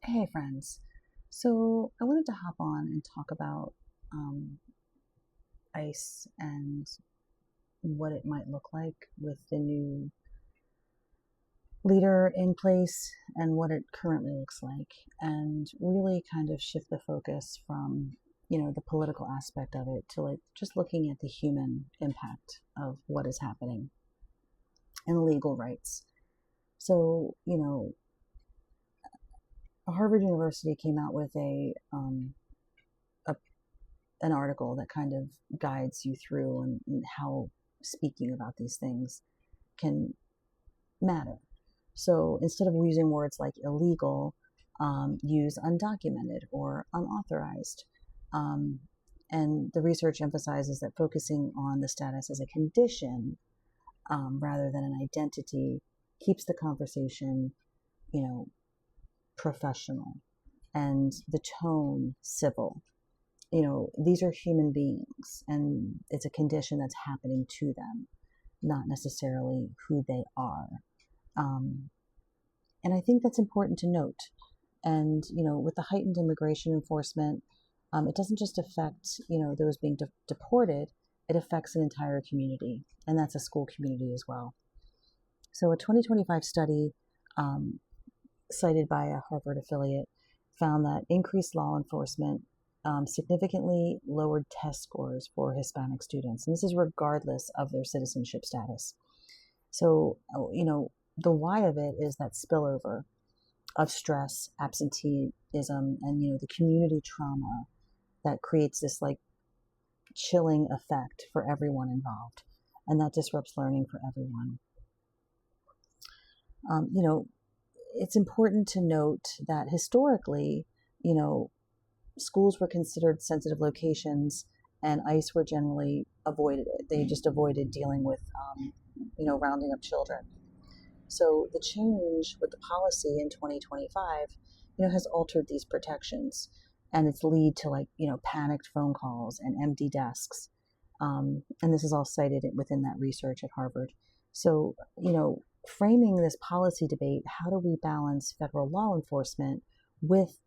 Hey, friends. So I wanted to hop on and talk about um, ICE and what it might look like with the new leader in place and what it currently looks like, and really kind of shift the focus from, the political aspect of it to like just looking at the human impact of what is happening and legal rights. So, Harvard University came out with a an article that kind of guides you through and how speaking about these things can matter. So instead of using words like illegal, use undocumented or unauthorized. Um, and the research emphasizes that focusing on the status as a condition rather than an identity keeps the conversation, you know, professional and the tone civil. These are human beings and it's a condition that's happening to them, not necessarily who they are. Um, and I think that's important to note. And, with the heightened immigration enforcement, it doesn't just affect, those being deported, it affects an entire community. And that's a school community as well. So a 2025 study um, cited by a Harvard affiliate found that increased law enforcement significantly lowered test scores for Hispanic students. And this is regardless of their citizenship status. So, the why of it is that spillover of stress, absenteeism, and, the community trauma that creates this like chilling effect for everyone involved. And that disrupts learning for everyone. Um, you know, it's important to note that historically, you know, schools were considered sensitive locations and ICE were generally avoided it. They just avoided dealing with, rounding up children. So the change with the policy in 2025, has altered these protections and it's lead to like, panicked phone calls and empty desks. And this is all cited within that research at Harvard. So, framing this policy debate, how do we balance federal law enforcement with,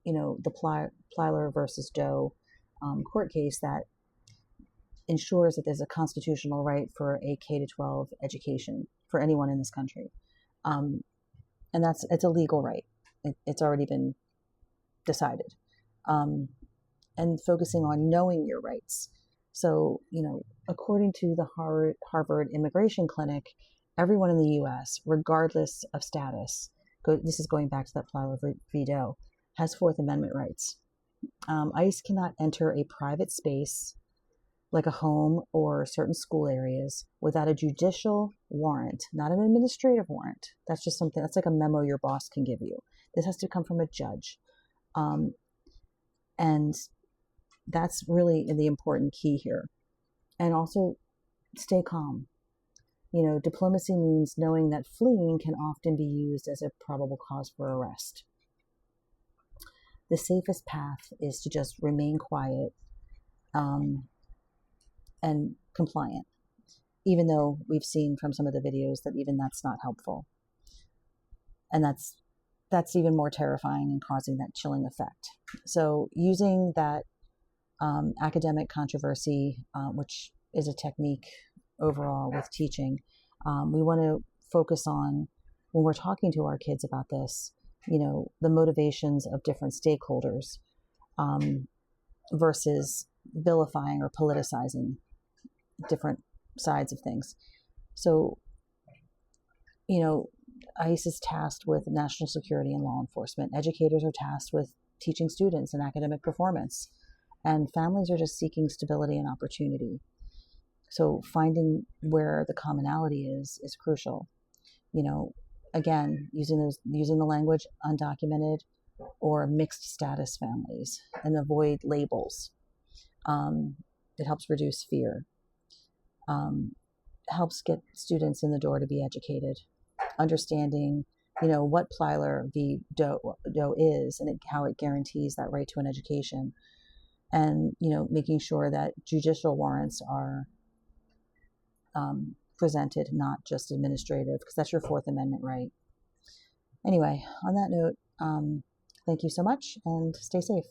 the Plyler versus Doe court case that ensures that there's a constitutional right for a K to 12 education for anyone in this country. Um, and it's a legal right. It's already been decided. Um, and focusing on knowing your rights. So, according to the Harvard Immigration Clinic, everyone in the U.S., regardless of status, this is going back to that Plyler v. Doe, has Fourth Amendment rights. ICE cannot enter a private space like a home or certain school areas without a judicial warrant, not an administrative warrant. That's just something, that's like a memo your boss can give you. This has to come from a judge. And that's really the important key here. And also stay calm. Diplomacy means knowing that fleeing can often be used as a probable cause for arrest. The safest path is to just remain quiet and compliant, even though we've seen from some of the videos that even that's not helpful. And that's even more terrifying and causing that chilling effect. So using that academic controversy, which is a technique overall with teaching, we want to focus on when we're talking to our kids about this, the motivations of different stakeholders versus vilifying or politicizing different sides of things. So, ICE is tasked with national security and law enforcement. Educators are tasked with teaching students and academic performance. And families are just seeking stability and opportunity. So finding where the commonality is crucial. Again, using the language undocumented or mixed status families and avoid labels. It helps reduce fear. Helps get students in the door to be educated, understanding, what Plyler v. Doe is and how it guarantees that right to an education. And, making sure that judicial warrants are presented, not just administrative, because that's your Fourth Amendment right. Anyway, on that note, Thank you so much and stay safe.